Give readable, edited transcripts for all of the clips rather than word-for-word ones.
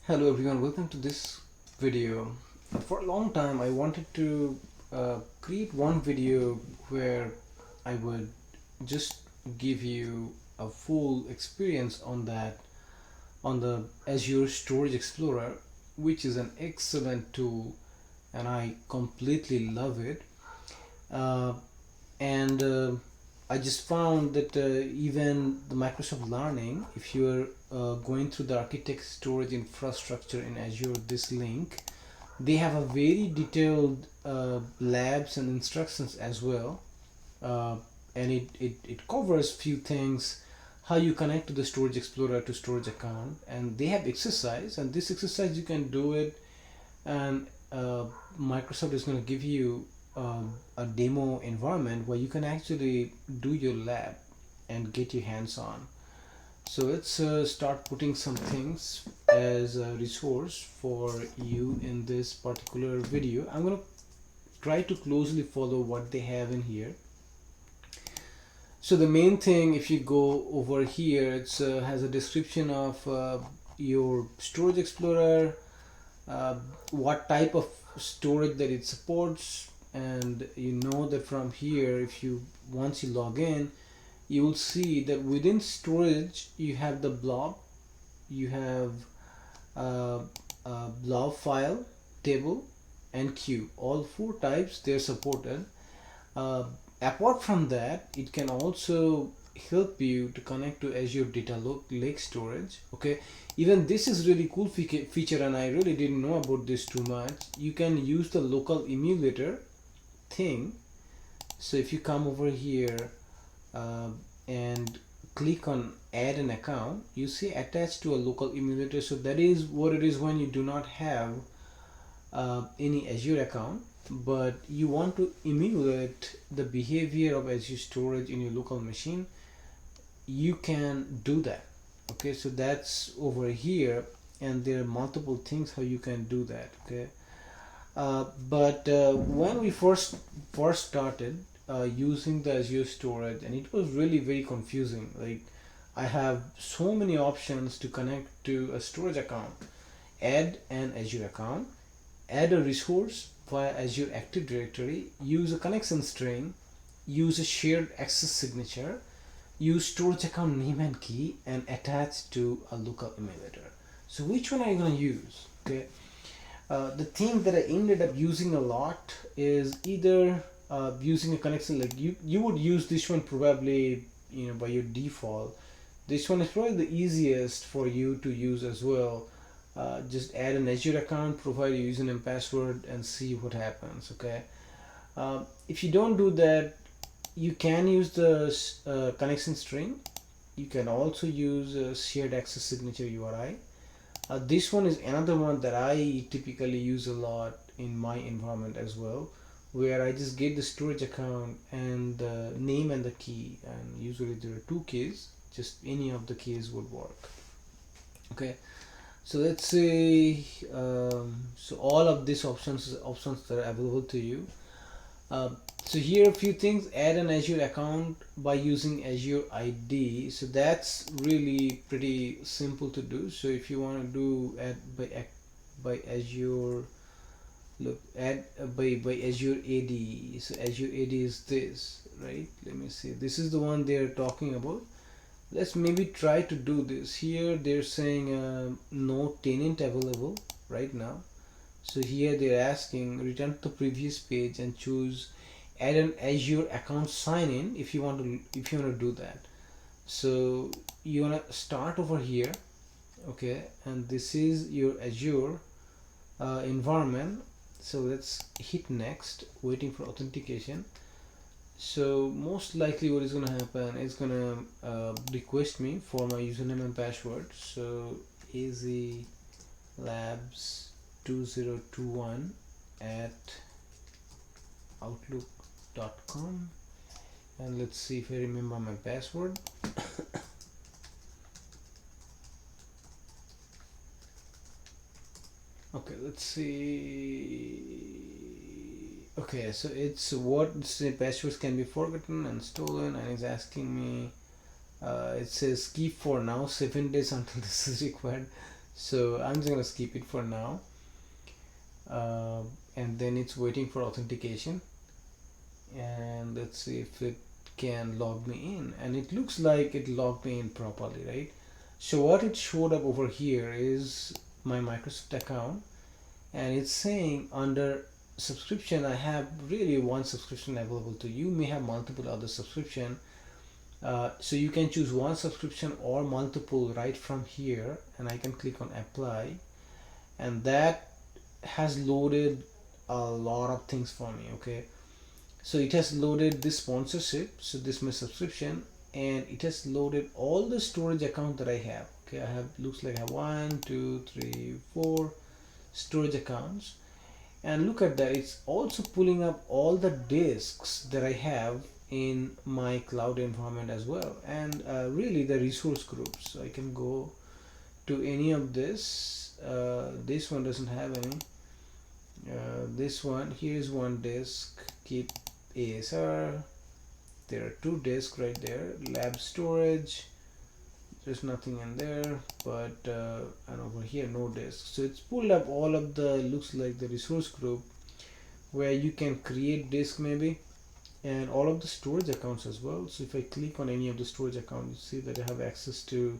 Hello everyone, welcome to this video. For a long time I wanted to create one video where I would just give you a full experience on the Azure Storage Explorer, which is an excellent tool and I completely love it. Uh, and I just found that even the Microsoft Learning, if you're going through the architect storage infrastructure in Azure, this link, they have a very detailed labs and instructions as well, uh, and it covers few things, how you connect to the Storage Explorer to storage account, and they have exercise, and this exercise you can do it, and Microsoft is going to give you a demo environment where you can actually do your lab and get your hands on. So let's start putting some things as a resource for you in this particular video. I'm going to try to closely follow what they have in here. So the main thing, if you go over here, it has a description of your Storage Explorer, what type of storage that it supports, and you know that from here, if you once you log in, you will see that within storage you have the blob, you have uh, a blob file, table, and queue. All four types they're supported. uh, Apart from that, it can also help you to connect to Azure Data Lake Storage. Okay, even this is really cool feature, and I really didn't know about this too much. You can use the local emulator thing. So if you come over here uh, and click on add an account, you see attached to a local emulator. So that is what it is when you do not have any Azure account, but you want to emulate the behavior of Azure storage in your local machine. You can do that. Okay, so that's over here, and there are multiple things how you can do that. Okay, but when we first started using the Azure storage, and it was really very confusing. Like, I have so many options to connect to a storage account: add an Azure account, add a resource via Azure Active Directory, use a connection string, use a shared access signature, use storage account name and key, and attach to a local emulator. So which one are you going to use? Okay, the thing that I ended up using a lot is either using a connection, like you would use this one probably, by your default. This one is probably the easiest for you to use as well. Just add an Azure account, provide your username and password, and see what happens. Okay, if you don't do that, you can use the connection string. You can also use shared access signature URI. This one is another one that I typically use a lot in my environment as well, where I just get the storage account and the name and the key, and usually there are two keys, just any of the keys would work. Okay, so let's say so all of these options that are available to you. So here are a few things: add an Azure account by using Azure ID. So that's really pretty simple to do. So if you want to do add by Azure, look, add by Azure AD. So Azure AD is this, right? Let me see. This is the one they're talking about. Let's maybe try to do this. Here they're saying no tenant available right now. So here they're asking return to the previous page and choose add an Azure account sign in if you want to do that. So you want to start over here. Okay, and this is your Azure environment. So let's hit next, waiting for authentication. So most likely what is going to happen is going to request me for my username and password. So azlabs2021 at outlook.com, and let's see if I remember my password. Okay, let's see. Okay, so it's what passwords can be forgotten and stolen, and it's asking me. It says keep for now 7 days until this is required. So I'm just gonna skip it for now. And then it's waiting for authentication, and let's see if it can log me in, and it looks like it logged me in properly, right? So what it showed up over here is my Microsoft account, and it's saying under subscription I have really one subscription available to you. May have multiple other subscription, so you can choose one subscription or multiple right from here, and I can click on apply, and that has loaded a lot of things for me. Okay, so it has loaded this sponsorship, so this is my subscription, and it has loaded all the storage account that I have. Okay, I have, looks like I have 1 2 3 4 storage accounts, and look at that, it's also pulling up all the disks that I have in my cloud environment as well, and really the resource groups. So I can go to any of this. This one doesn't have any. This one, here's one disk, keep ASR. There are 2 disks right there. Lab storage, there's nothing in there, but and over here no disk. So it's pulled up all of the, looks like the resource group where you can create disk maybe, and all of the storage accounts as well. So if I click on any of the storage accounts, you see that I have access to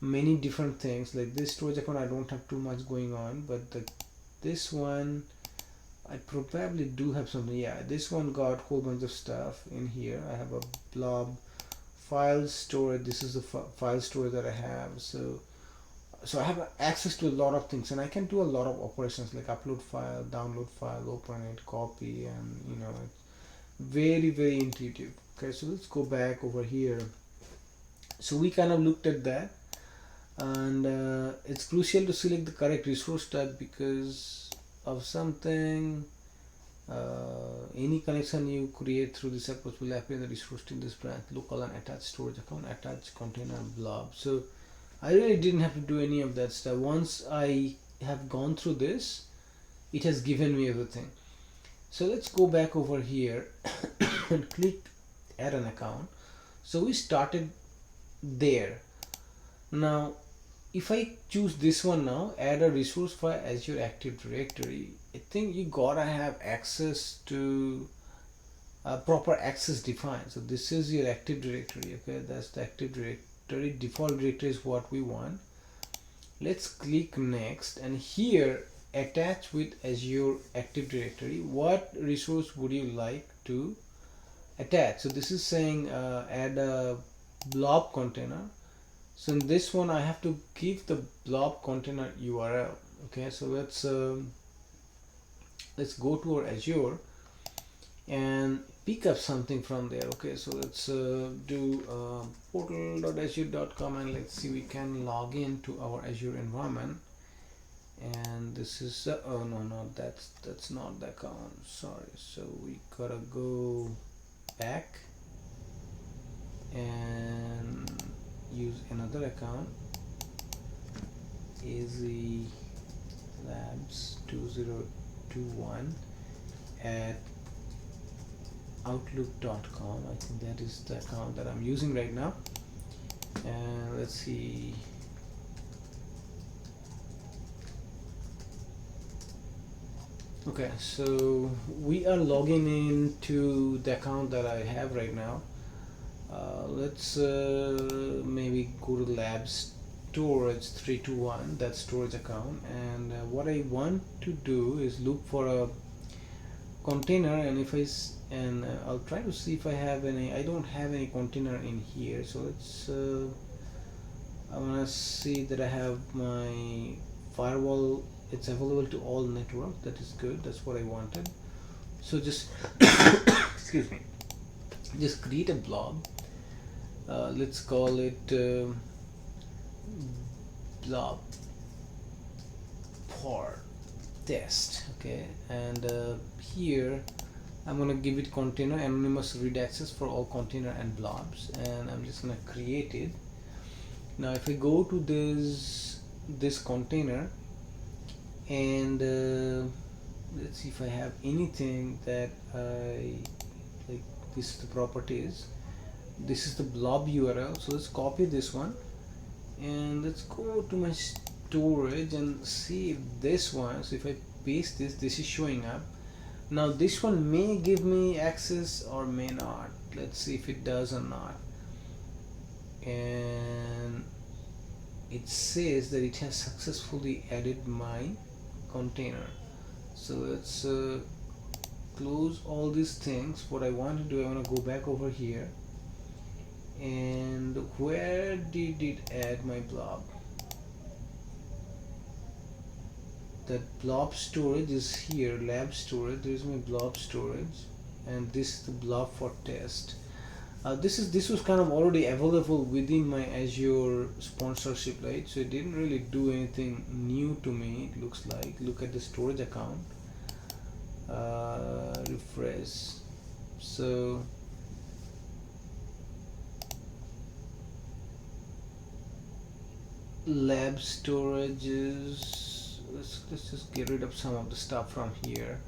many different things. Like this storage account I don't have too much going on, but this one I probably do have something. Yeah, this one got a whole bunch of stuff in here. I have a blob file storage. This is the file storage that I have. So I have access to a lot of things, and I can do a lot of operations like upload file, download file, open it, copy, and you know, it's very intuitive. Okay, so let's go back over here. So we kind of looked at that, and it's crucial to select the correct resource type because of something. Any connection you create through this approach will appear in the resource in this branch, local and attached storage account, attached container, blob. So I really didn't have to do any of that stuff. Once I have gone through this, it has given me everything. So let's go back over here and click add an account. So we started there. Now if I choose this one now, add a resource for Azure Active Directory, I think you gotta have access to proper access defined. So this is your Active Directory. Okay, that's the Active Directory. Default directory is what we want. Let's click next, and here attach with Azure Active Directory. What resource would you like to attach? So this is saying add a blob container. So in this one I have to give the blob container URL. Okay, so let's go to our Azure and pick up something from there. Okay, so let's do portal.azure.com, and let's see, we can log into our Azure environment, and this is oh no, that's not the account, sorry. So we gotta go back and use another account, AZ Labs 2021 at outlook.com. I think that is the account that I'm using right now, and let's see. Okay, so we are logging into the account that I have right now. Let's maybe go to lab storage 321, that storage account, and what I want to do is look for a container, and if I'll try to see if I have any. I don't have any container in here, so let's I want to see that I have my firewall, it's available to all network. That is good, that's what I wanted. So just excuse me, just create a blob. Let's call it blob port test. Okay, and here I'm gonna give it container anonymous read access for all container and blobs, and I'm just gonna create it. Now if I go to this container, and let's see if I have anything that I like. This is the properties, this is the blob URL. So let's copy this one, and let's go to my storage and see if this one, so if I paste this, this is showing up. Now this one may give me access or may not. Let's see if it does or not. And it says that it has successfully added my container. So let's close all these things. What I want to do, I want to go back over here, and where did it add my blob? That blob storage is here, lab storage. There is my blob storage, and this is the blob for test. This was kind of already available within my Azure sponsorship, right? So it didn't really do anything new to me. It looks like. Look at the storage account. Refresh. So lab storages. Let's just get rid of some of the stuff from here.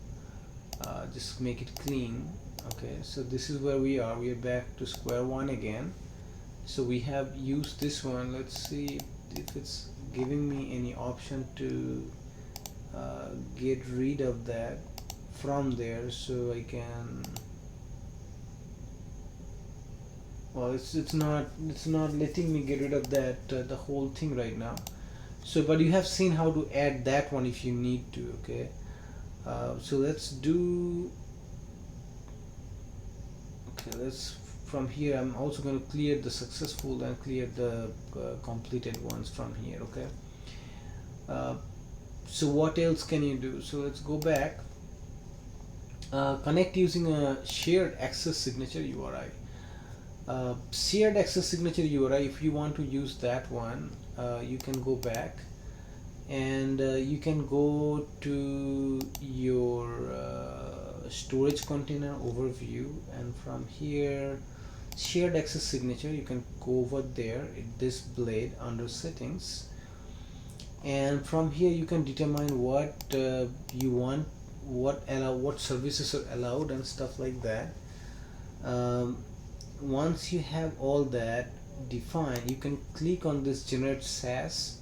Just make it clean. Okay, so this is where we are back to square one again. So we have used this one. Let's see if it's giving me any option to get rid of that from there, so I can, well, it's not letting me get rid of that the whole thing right now. So but you have seen how to add that one if you need to. Okay, so let's do, okay, let's, from here I'm also going to clear the successful and clear the completed ones from here. Okay, so what else can you do? So let's go back. Connect using a shared access signature URI. Shared access signature URI, if you want to use that one, you can go back and you can go to your storage container overview, and from here shared access signature, you can go over there at this blade under settings, and from here you can determine what you want, what services are allowed and stuff like that. Once you have all that defined, you can click on this generate SAS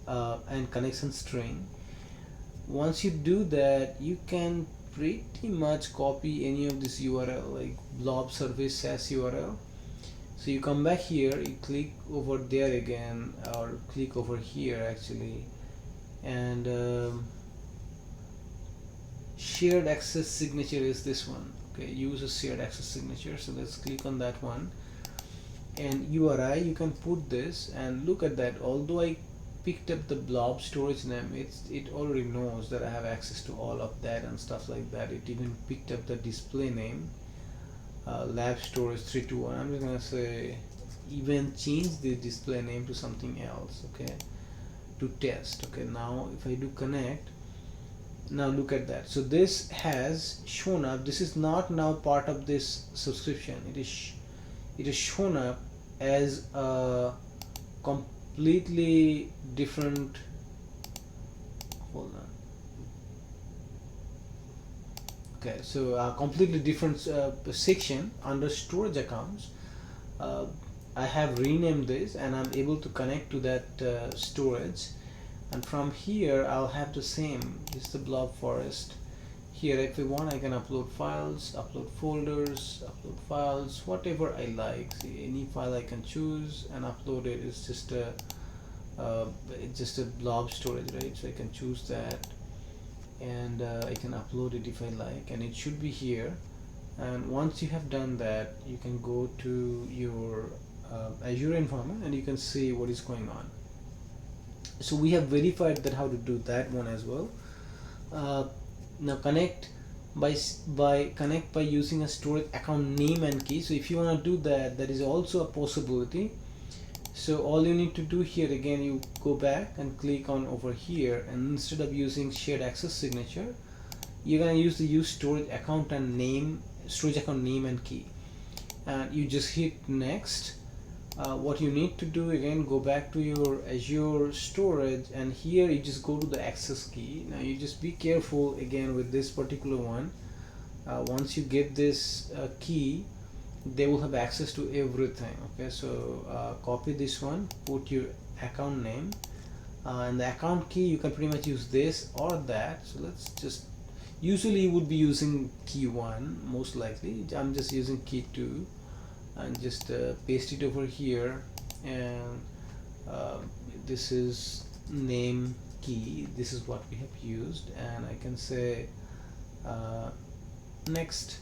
and connection string. Once you do that, you can pretty much copy any of this URL, like blob service SAS URL. So you come back here, you click over there again, or click over here actually, and shared access signature is this one. Okay, use a shared access signature. So let's click on that one, and URI, you can put this, and look at that. Although I picked up the blob storage name, it already knows that I have access to all of that and stuff like that. It even picked up the display name, lab storage 321. I'm just gonna say even change the display name to something else. Okay, to test. Okay, now if I do connect, now look at that. So this has shown up. This is not now part of this subscription. It is shown up as a completely different, hold on, okay, so a completely different section under storage accounts. I have renamed this, and I'm able to connect to that storage, and from here I'll have the same. This is the blob forest. Here if I want, I can upload files, upload folders, upload files, whatever I like. See, any file I can choose and upload it. It's just a blob storage, right? So I can choose that, and I can upload it if I like, and it should be here. And once you have done that, you can go to your Azure environment and you can see what is going on. So we have verified that how to do that one as well. Now connect by using a storage account name and key. So if you want to do that, that is also a possibility. So all you need to do here, again, you go back and click on over here, and instead of using shared access signature, you're gonna use the storage account and name, storage account name and key, and you just hit next. What you need to do, again, go back to your Azure storage, and here you just go to the access key. Now you just be careful again with this particular one. Once you get this key, they will have access to everything. Okay, so copy this one, put your account name, and the account key, you can pretty much use this or that. So let's just, usually you would be using key 1 most likely. I'm just using key 2 and just paste it over here, and this is name key, this is what we have used, and I can say next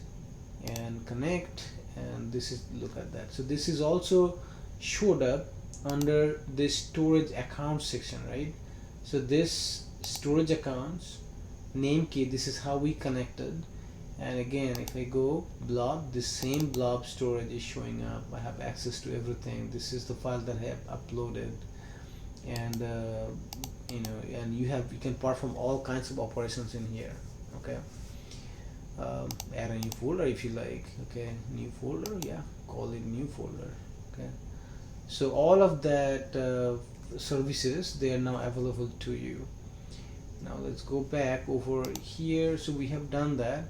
and connect, and this is, look at that. So this is also showed up under this storage account section, right? So this storage accounts name key, this is how we connected. And again, if I go blob, the same blob storage is showing up. I have access to everything. This is the file that I have uploaded, and you know, and you can perform all kinds of operations in here. Okay, add a new folder if you like. Okay, new folder, yeah, call it new folder. Okay, so all of that services, they are now available to you. Now let's go back over here. So we have done that.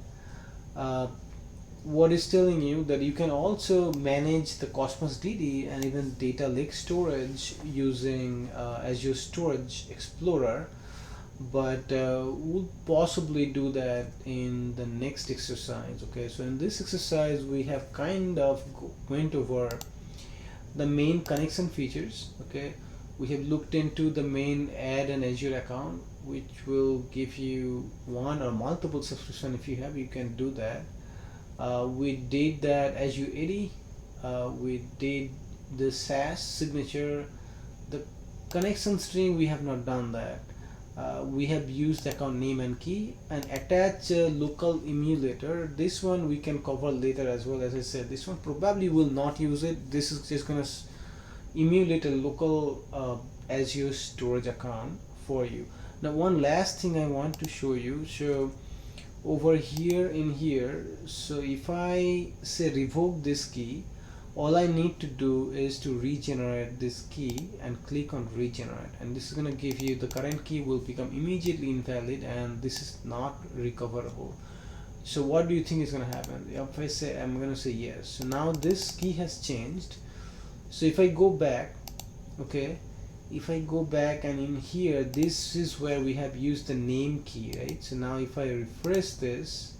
What is telling you that you can also manage the Cosmos DD and even data lake storage using Azure Storage Explorer, but we'll possibly do that in the next exercise. Okay, so in this exercise we have kind of went over the main connection features. Okay, we have looked into the main add an Azure account, which will give you one or multiple subscription. If you have, you can do that. We did that Azure AD. We did the SaaS signature. The connection string, we have not done that. We have used account name and key, and attach a local emulator. This one we can cover later as well. As I said, this one probably will not use it. This is just gonna emulate a local Azure storage account for you. Now one last thing I want to show you. So over here in here, so if I say revoke this key, all I need to do is to regenerate this key and click on regenerate, and this is going to give you the current key will become immediately invalid, and this is not recoverable. So what do you think is going to happen? If I say, I'm going to say yes, so now this key has changed. So if I go back, okay, if I go back, and in here, this is where we have used the name key, right? So now if I refresh this,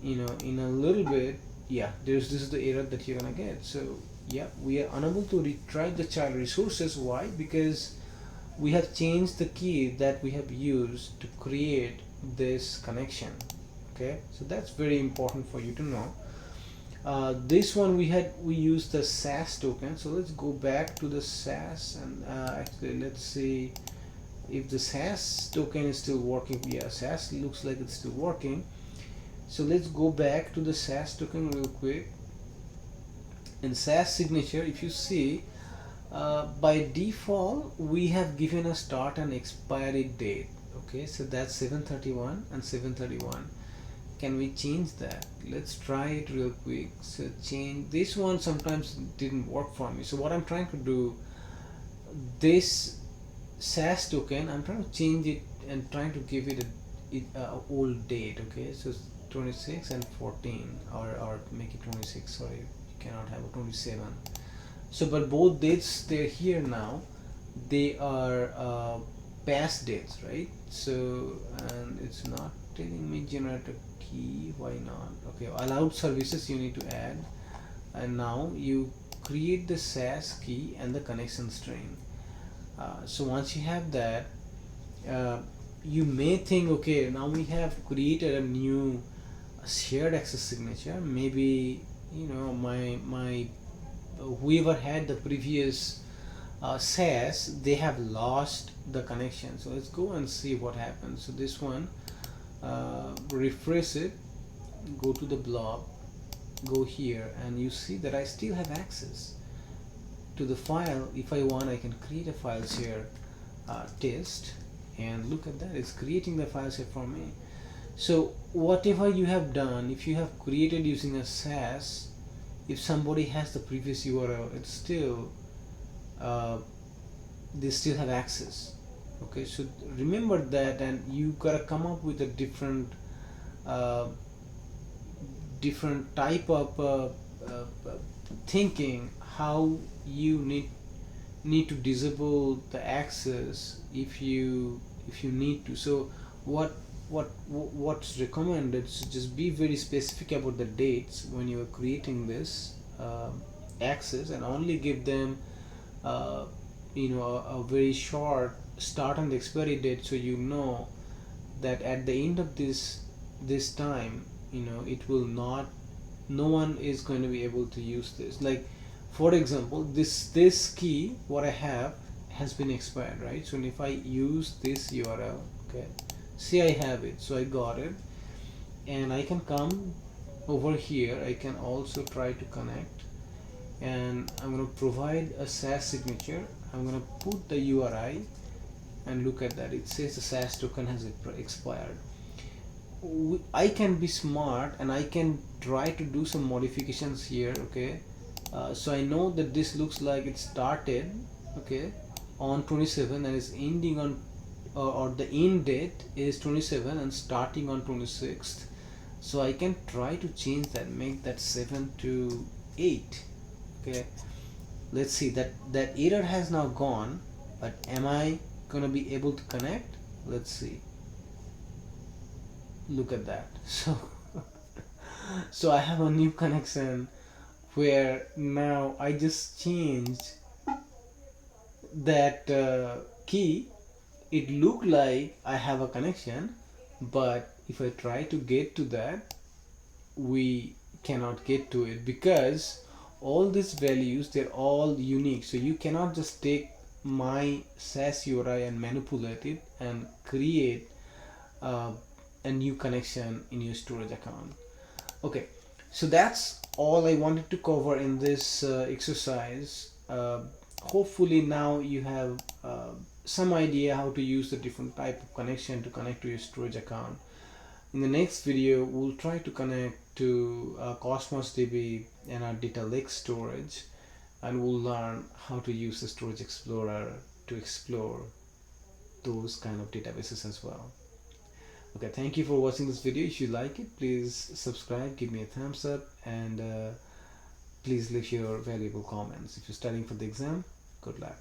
you know, in a little bit, yeah, this is the error that you're gonna get. So yeah, we are unable to retrieve the child resources. Why? Because we have changed the key that we have used to create this connection. Okay, so that's very important for you to know. This one we used the SaaS token. So let's go back to the SaaS, and actually let's see if the SaaS token is still working. Yeah, SaaS looks like it's still working. So let's go back to the SaaS token real quick. In SaaS signature, if you see, by default we have given a start and expiry date. Okay, so that's 7/31 and 7/31. Can we change that? Let's try it real quick. So change this one. Sometimes didn't work for me. So what I'm trying to do, this SaaS token, I'm trying to change it and trying to give it a old date. Okay, so 26 and 14, or make it 26. Sorry, you cannot have a 27. So but both dates, they're here now. They are past dates, right? So, and it's not telling me generate a key. Why not? Okay, allowed services you need to add, and now you create the SaaS key and the connection string. So once you have that, you may think, okay, now we have created a new shared access signature. Maybe, you know, my whoever had the previous SaaS, they have lost the connection. So let's go and see what happens. So this one, refresh it, go to the blob, go here, and you see that I still have access to the file. If I want, I can create a file share test, and look at that, it's creating the file share for me. So whatever you have done, if you have created using a SaaS, if somebody has the previous URL, it's still they still have access. Okay, so remember that, and you gotta come up with a different type of thinking, how you need to disable the access if you need to. So what's recommended is to just be very specific about the dates when you are creating this access, and only give them uh, a very short start and the expiry date, so you know that at the end of this time, it will not, no one is going to be able to use this. Like, for example, this key what I have has been expired, right? So if I use this URL, okay, see, I have it, so I got it, and I can come over here. I can also try to connect, and I'm going to provide a SAS signature. I'm going to put the URI, and look at that, it says the SAS token has expired. I can be smart and I can try to do some modifications here, okay. So I know that this looks like it started, okay, on 27 and is ending on, or the end date is 27 and starting on 26th. So I can try to change that, make that 7 to 8, okay. Let's see, that error has now gone, but am I gonna be able to connect? Let's see, look at that. So I have a new connection where now I just changed that key. It looked like I have a connection, but if I try to get to that, we cannot get to it, because all these values, they're all unique. So you cannot just take my SAS URI and manipulate it and create uh, a new connection in your storage account. Okay, so that's all I wanted to cover in this exercise. Hopefully now you have some idea how to use the different type of connection to connect to your storage account. In the next video, we'll try to connect to Cosmos DB and our data lake storage, and we'll learn how to use the Storage Explorer to explore those kind of databases as well. Okay, thank you for watching this video. If you like it, please subscribe, give me a thumbs up, and please leave your valuable comments. If you're studying for the exam, good luck.